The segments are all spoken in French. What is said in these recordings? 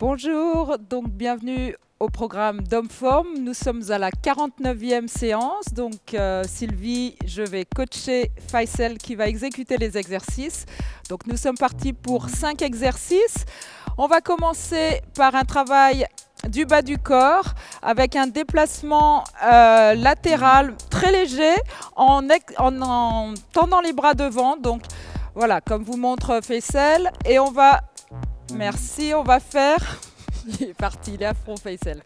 Bonjour, donc bienvenue au programme d'Homme-Forme. Nous sommes à la 49e séance. Donc Sylvie, je vais coacher Faisal qui va exécuter les exercices. Donc nous sommes partis pour 5 exercices. On va commencer par un travail du bas du corps avec un déplacement latéral très léger en tendant les bras devant. Donc voilà, comme vous montre Faisal. Et on va... Merci, on va faire... Il est parti, il est à fond Faisal.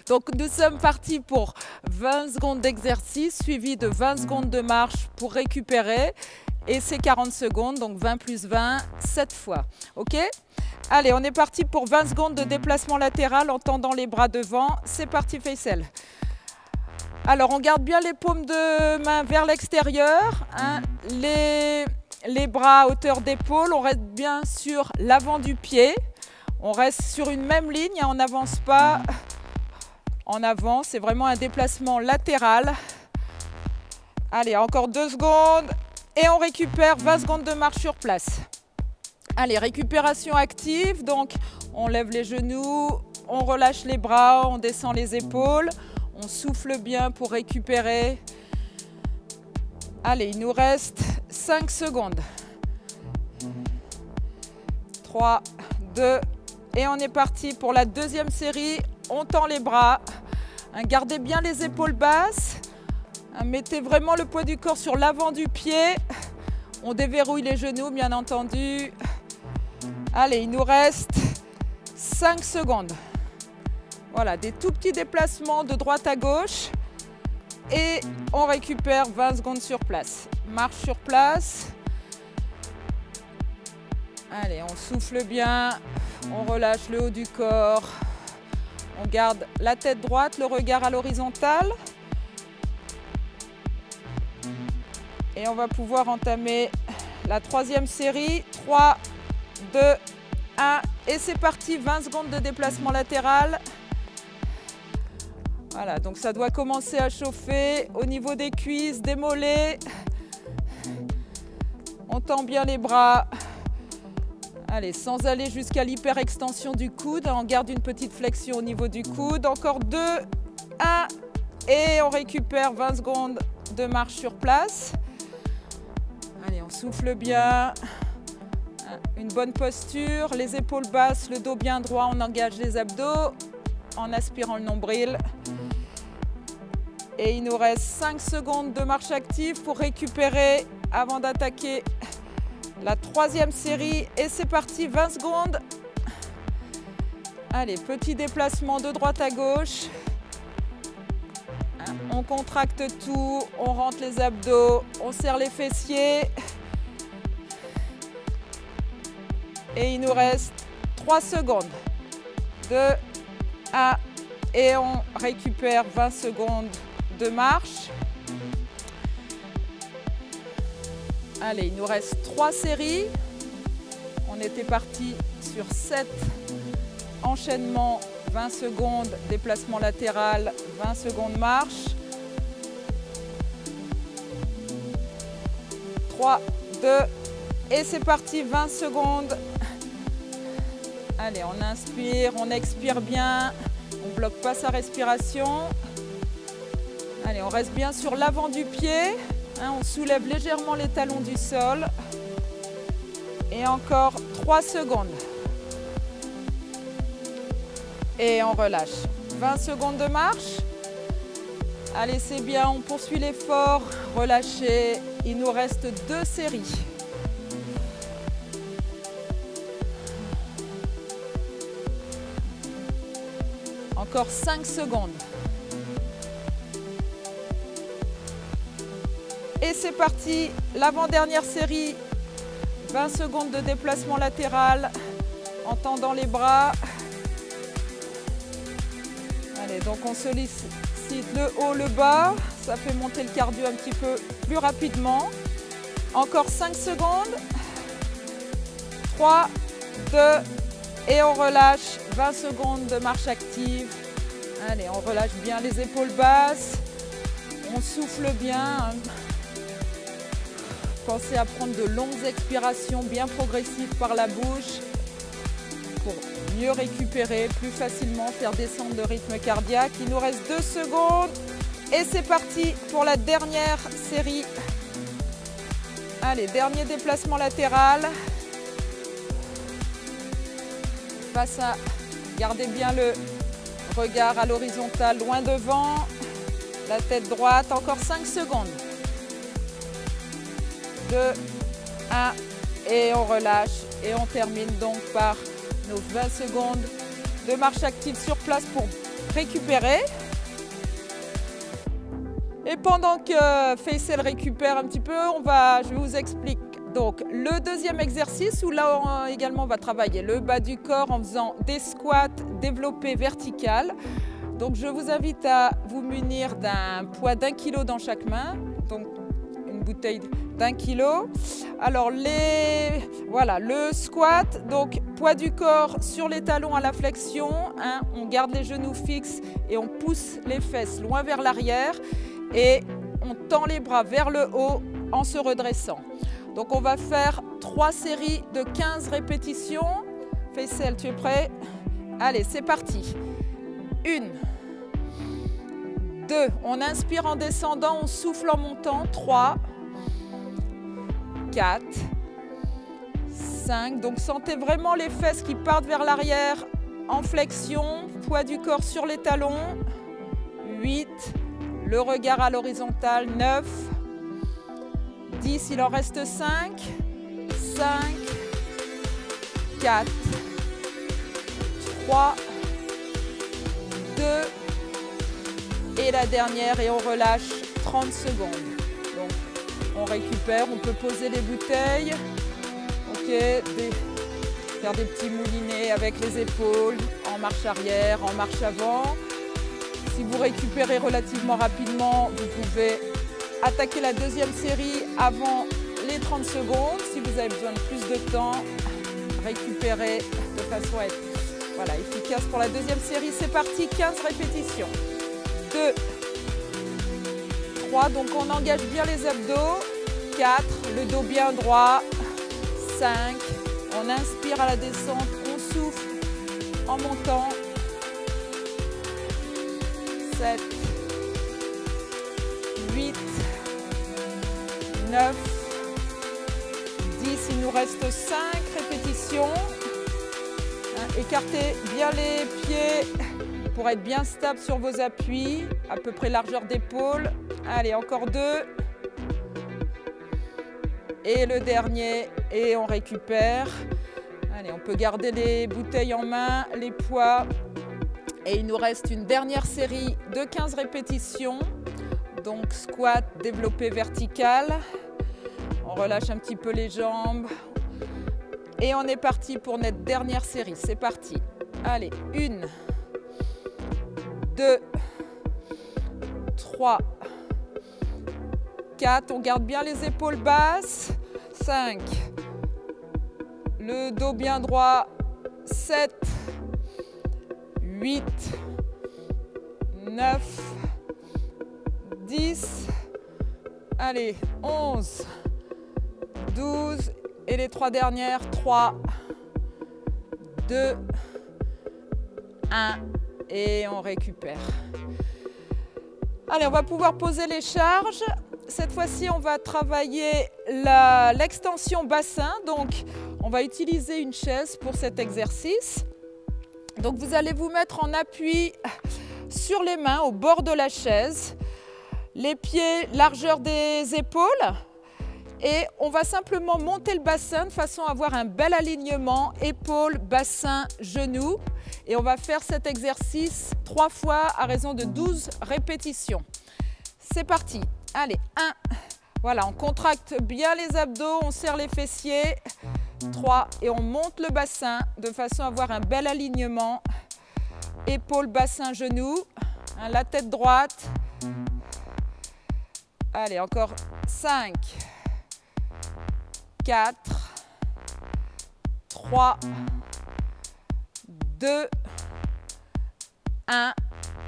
Donc nous sommes partis pour 20 secondes d'exercice suivi de 20 secondes de marche pour récupérer. Et c'est 40 secondes, donc 20 plus 20, 7 fois. Ok ? Allez, on est parti pour 20 secondes de déplacement latéral en tendant les bras devant. C'est parti Faisal. Alors on garde bien les paumes de main vers l'extérieur. Hein, les bras à hauteur d'épaule, on reste bien sur l'avant du pied. On reste sur une même ligne, on n'avance pas en avant. C'est vraiment un déplacement latéral. Allez, encore 2 secondes. Et on récupère 20 secondes de marche sur place. Allez, récupération active. Donc, on lève les genoux, on relâche les bras, on descend les épaules. On souffle bien pour récupérer. Allez, il nous reste 5 secondes. 3, 2, et on est parti pour la deuxième série. On tend les bras. Gardez bien les épaules basses. Mettez vraiment le poids du corps sur l'avant du pied. On déverrouille les genoux, bien entendu. Allez, il nous reste 5 secondes. Voilà, des tout petits déplacements de droite à gauche. Et on récupère 20 secondes sur place. Marche sur place. Allez, on souffle bien. On relâche le haut du corps. On garde la tête droite, le regard à l'horizontale. Et on va pouvoir entamer la troisième série. 3, 2, 1. Et c'est parti, 20 secondes de déplacement latéral. Voilà, donc ça doit commencer à chauffer au niveau des cuisses, des mollets. On tend bien les bras. Allez, sans aller jusqu'à l'hyperextension du coude, on garde une petite flexion au niveau du coude. Encore 2, 1, et on récupère 20 secondes de marche sur place. Allez, on souffle bien. Une bonne posture, les épaules basses, le dos bien droit, on engage les abdos en aspirant le nombril. Et il nous reste 5 secondes de marche active pour récupérer avant d'attaquer la troisième série. Et c'est parti, 20 secondes. Allez, petit déplacement de droite à gauche. On contracte tout, on rentre les abdos, on serre les fessiers. Et il nous reste 3 secondes. 2, 1, et on récupère 20 secondes de marche. Allez, il nous reste 3 séries. On était parti sur 7 enchaînements, 20 secondes, déplacement latéral, 20 secondes marche. 3, 2, et c'est parti, 20 secondes. Allez, on inspire, on expire bien, on ne bloque pas sa respiration. Allez, on reste bien sur l'avant du pied. On soulève légèrement les talons du sol. Et encore 3 secondes. Et on relâche. 20 secondes de marche. Allez, c'est bien, on poursuit l'effort. Relâchez. Il nous reste 2 séries. Encore 5 secondes. Et c'est parti, l'avant-dernière série, 20 secondes de déplacement latéral en tendant les bras. Allez, donc on sollicite le haut, le bas, ça fait monter le cardio un petit peu plus rapidement. Encore 5 secondes, 3, 2, et on relâche, 20 secondes de marche active. Allez, on relâche bien les épaules basses, on souffle bien. Pensez à prendre de longues expirations bien progressives par la bouche pour mieux récupérer, plus facilement faire descendre le rythme cardiaque. Il nous reste 2 secondes et c'est parti pour la dernière série. Allez, dernier déplacement latéral. Face à, gardez bien le regard à l'horizontale, loin devant. La tête droite, encore 5 secondes. 2, 1 et on relâche. Et on termine donc par nos 20 secondes de marche active sur place pour récupérer. Et pendant que Faisal récupère un petit peu, je vous explique. Donc le deuxième exercice où là également on va travailler le bas du corps en faisant des squats développés verticales. Donc je vous invite à vous munir d'un poids d'1 kg dans chaque main. Donc une bouteille d'1 kg. Alors voilà, le squat, donc poids du corps sur les talons à la flexion. Hein, on garde les genoux fixes et on pousse les fesses loin vers l'arrière. Et on tend les bras vers le haut en se redressant. Donc on va faire 3 séries de 15 répétitions. Faisal, tu es prêt? Allez, c'est parti. 1, 2, on inspire en descendant, on souffle en montant. 3, 4, 5. Donc sentez vraiment les fesses qui partent vers l'arrière en flexion. Poids du corps sur les talons. 8, le regard à l'horizontale. 9, 10, il en reste 5, 5, 4, 3, 2, et la dernière, et on relâche 30 secondes. Donc on récupère, on peut poser les bouteilles, faire des petits moulinets avec les épaules, en marche arrière, en marche avant. Si vous récupérez relativement rapidement, vous pouvez attaquer la deuxième série avant les 30 secondes. Si vous avez besoin de plus de temps, récupérez de façon à être efficace pour la deuxième série. C'est parti, 15 répétitions. 2, 3, donc on engage bien les abdos. 4, le dos bien droit. 5, on inspire à la descente, on souffle en montant. 7, 8, 9, 10, il nous reste 5 répétitions. Écartez bien les pieds pour être bien stable sur vos appuis, à peu près largeur d'épaule. Allez, encore 2. Et le dernier, et on récupère. Allez, on peut garder les bouteilles en main, les poids. Et il nous reste une dernière série de 15 répétitions. Donc squat développé vertical. On relâche un petit peu les jambes. Et on est parti pour notre dernière série. C'est parti. Allez, 1, 2, 3, 4. On garde bien les épaules basses. 5. Le dos bien droit. 7. 8. 9. 10. Allez, 11. 12. Et les 3 dernières. 3. 2. 1. Et on récupère. Allez, on va pouvoir poser les charges. Cette fois-ci, on va travailler l'extension bassin. Donc, on va utiliser une chaise pour cet exercice. Donc, vous allez vous mettre en appui sur les mains au bord de la chaise. Les pieds, largeur des épaules. Et on va simplement monter le bassin de façon à avoir un bel alignement, épaules, bassin, genoux. Et on va faire cet exercice 3 fois à raison de 12 répétitions. C'est parti. Allez, 1. Voilà, on contracte bien les abdos, on serre les fessiers. 3. Et on monte le bassin de façon à avoir un bel alignement. Épaules, bassin, genoux. La tête droite. Allez, encore 5. 4, 3, 2, 1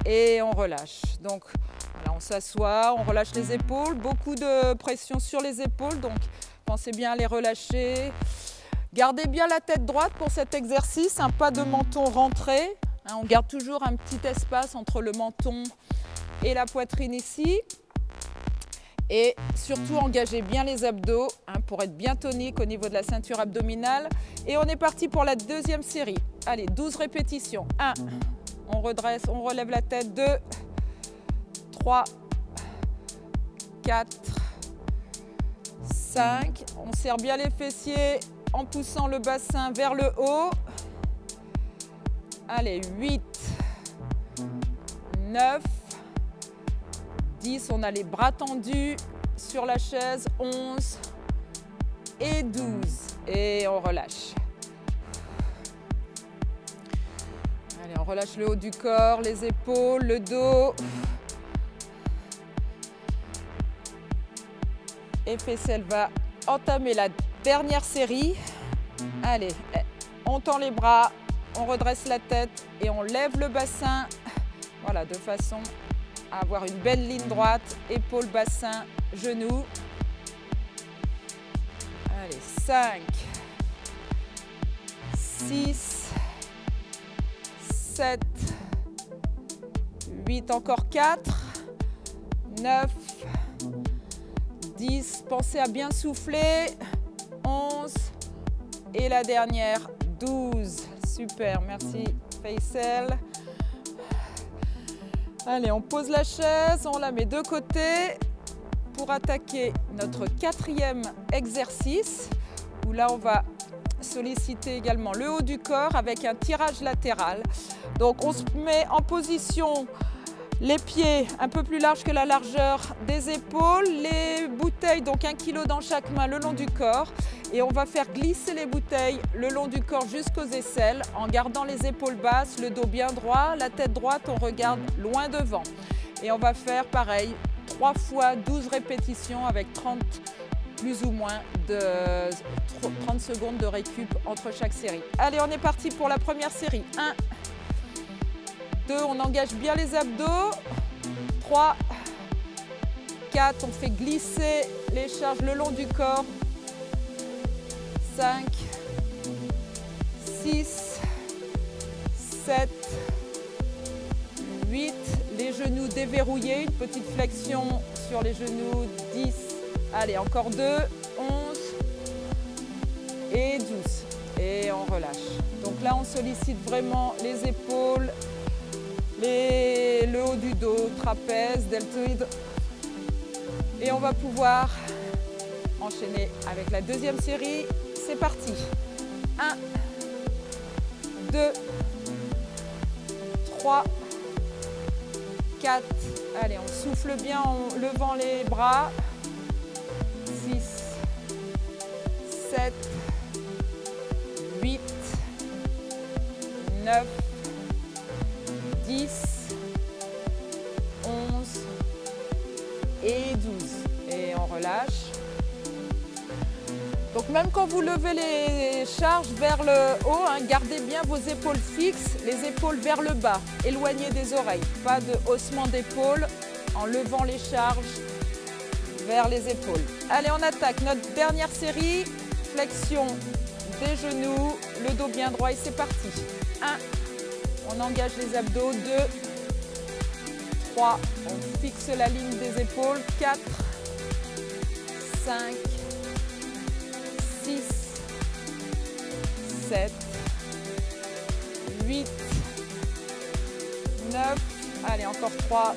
et on relâche. Donc voilà, on s'assoit, on relâche les épaules, beaucoup de pression sur les épaules, donc pensez bien à les relâcher. Gardez bien la tête droite pour cet exercice, un pas de menton rentré. On garde toujours un petit espace entre le menton et la poitrine ici. Et surtout, engagez bien les abdos pour être bien tonique au niveau de la ceinture abdominale. Et on est parti pour la deuxième série. Allez, 12 répétitions. 1, on redresse, on relève la tête. 2, 3, 4, 5. On serre bien les fessiers en poussant le bassin vers le haut. Allez, 8, 9, 10. On a les bras tendus sur la chaise. 11 et 12. Et on relâche. Allez, on relâche le haut du corps, les épaules, le dos. Et Faisal va entamer la dernière série. Allez, on tend les bras, on redresse la tête et on lève le bassin. Voilà, de façon à avoir une belle ligne droite, épaules, bassin, genoux. Allez, 5, 6, 7, 8, encore 4, 9, 10, pensez à bien souffler, 11 et la dernière, 12. Super, merci Faisal. Allez, on pose la chaise, on la met de côté pour attaquer notre quatrième exercice où là on va solliciter également le haut du corps avec un tirage latéral. Donc on se met en position, les pieds un peu plus larges que la largeur des épaules, les bouteilles, donc 1 kg dans chaque main le long du corps. Et on va faire glisser les bouteilles le long du corps jusqu'aux aisselles en gardant les épaules basses, le dos bien droit, la tête droite, on regarde loin devant. Et on va faire pareil, 3 fois 12 répétitions avec 30 plus ou moins de 30 secondes de récup entre chaque série. Allez, on est parti pour la première série. 1, 2, on engage bien les abdos. 3, 4, on fait glisser les charges le long du corps. 5, 6, 7, 8, les genoux déverrouillés, une petite flexion sur les genoux, 10, allez encore 2, 11 et 12 et on relâche. Donc là on sollicite vraiment les épaules, le haut du dos, trapèze, deltoïde et on va pouvoir enchaîner avec la deuxième série. C'est parti. 1, 2, 3, 4. Allez, on souffle bien en levant les bras. 6, 7, 8, 9, 10, 11 et 12. Et on relâche. Donc même quand vous levez les charges vers le haut, gardez bien vos épaules fixes, les épaules vers le bas, éloignées des oreilles. Pas de haussement d'épaule en levant les charges vers les épaules. Allez, on attaque notre dernière série. Flexion des genoux, le dos bien droit et c'est parti. 1, on engage les abdos. 2, 3, on fixe la ligne des épaules. 4, 5, 6, 7, 8, 9, allez encore 3,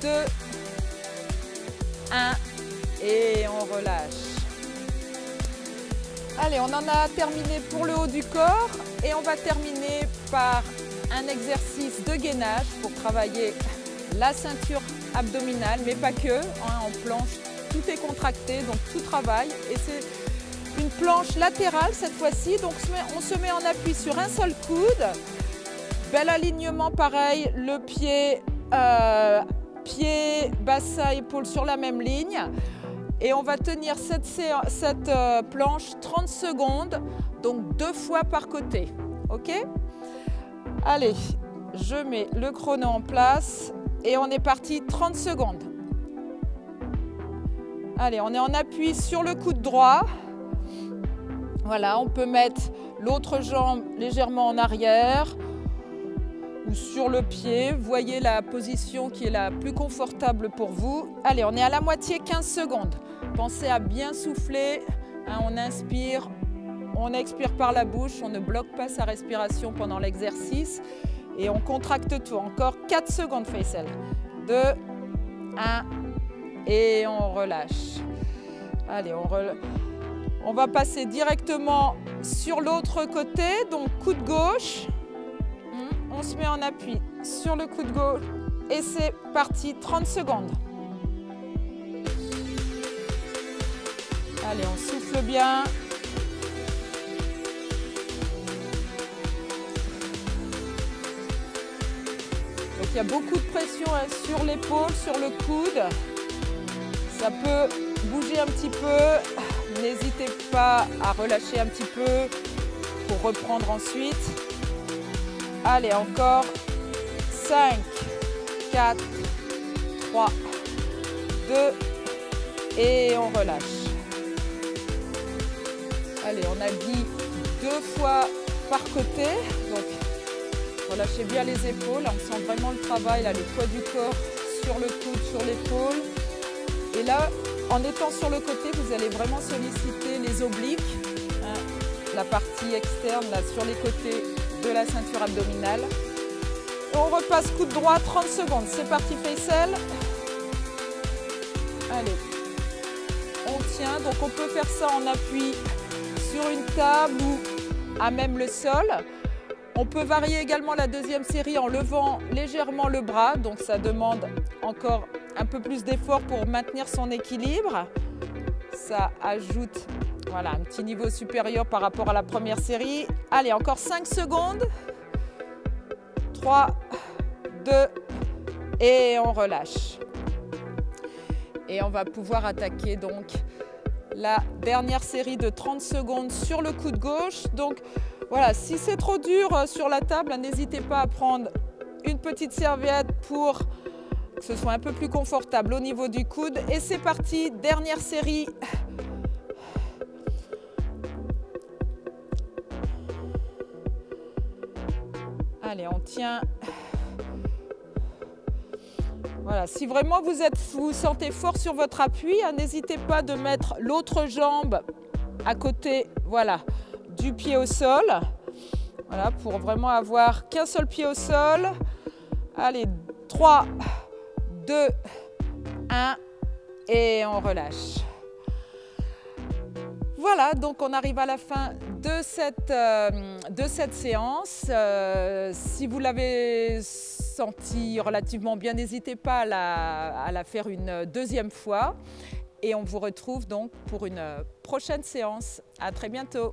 2, 1 et on relâche. Allez, on en a terminé pour le haut du corps et on va terminer par un exercice de gainage pour travailler la ceinture abdominale, mais pas que, en planche. Tout est contracté, donc tout travaille. Et c'est une planche latérale cette fois-ci. Donc on se met en appui sur un seul coude. Bel alignement pareil, le pied, pied, bassin, épaule sur la même ligne. Et on va tenir cette planche 30 secondes, donc 2 fois par côté. OK? Allez, je mets le chrono en place et on est parti 30 secondes. Allez, on est en appui sur le coude droit. Voilà, on peut mettre l'autre jambe légèrement en arrière ou sur le pied. Voyez la position qui est la plus confortable pour vous. Allez, on est à la moitié, 15 secondes. Pensez à bien souffler. Hein, on inspire, on expire par la bouche. On ne bloque pas sa respiration pendant l'exercice. Et on contracte tout. Encore 4 secondes, Faisal. 2, 1 et on relâche. Allez, on va passer directement sur l'autre côté. Donc, coude gauche. On se met en appui sur le coude gauche. Et c'est parti, 30 secondes. Allez, on souffle bien. Donc il y a beaucoup de pression sur l'épaule, sur le coude. Ça peut bouger un petit peu. N'hésitez pas à relâcher un petit peu pour reprendre ensuite. Allez, encore 5, 4, 3, 2 et on relâche. Allez, on a dit 2 fois par côté. Donc, relâchez bien les épaules. On sent vraiment le travail, là, le poids du corps sur le coude, sur l'épaule. Et là, en étant sur le côté, vous allez vraiment solliciter les obliques, hein, la partie externe là, sur les côtés de la ceinture abdominale. Et on repasse coude droit, 30 secondes. C'est parti, Faisal. Allez, on tient. Donc on peut faire ça en appui sur une table ou à même le sol. On peut varier également la deuxième série en levant légèrement le bras. Donc ça demande encore un peu plus d'effort pour maintenir son équilibre. Ça ajoute voilà, un petit niveau supérieur par rapport à la première série. Allez, encore 5 secondes. 3, 2 et on relâche. Et on va pouvoir attaquer donc la dernière série de 30 secondes sur le coude gauche. Donc voilà, si c'est trop dur sur la table, n'hésitez pas à prendre une petite serviette pour que ce soit un peu plus confortable au niveau du coude. Et c'est parti, dernière série. Allez, on tient. Voilà, si vraiment vous sentez fort sur votre appui, n'hésitez pas de mettre l'autre jambe à côté, voilà, du pied au sol. Voilà, pour vraiment avoir qu'un seul pied au sol. Allez, 3, 2, 1 et on relâche. Voilà, donc on arrive à la fin de cette séance. Si vous l'avez senti relativement bien, n'hésitez pas à la faire une deuxième fois. Et on vous retrouve donc pour une prochaine séance. À très bientôt.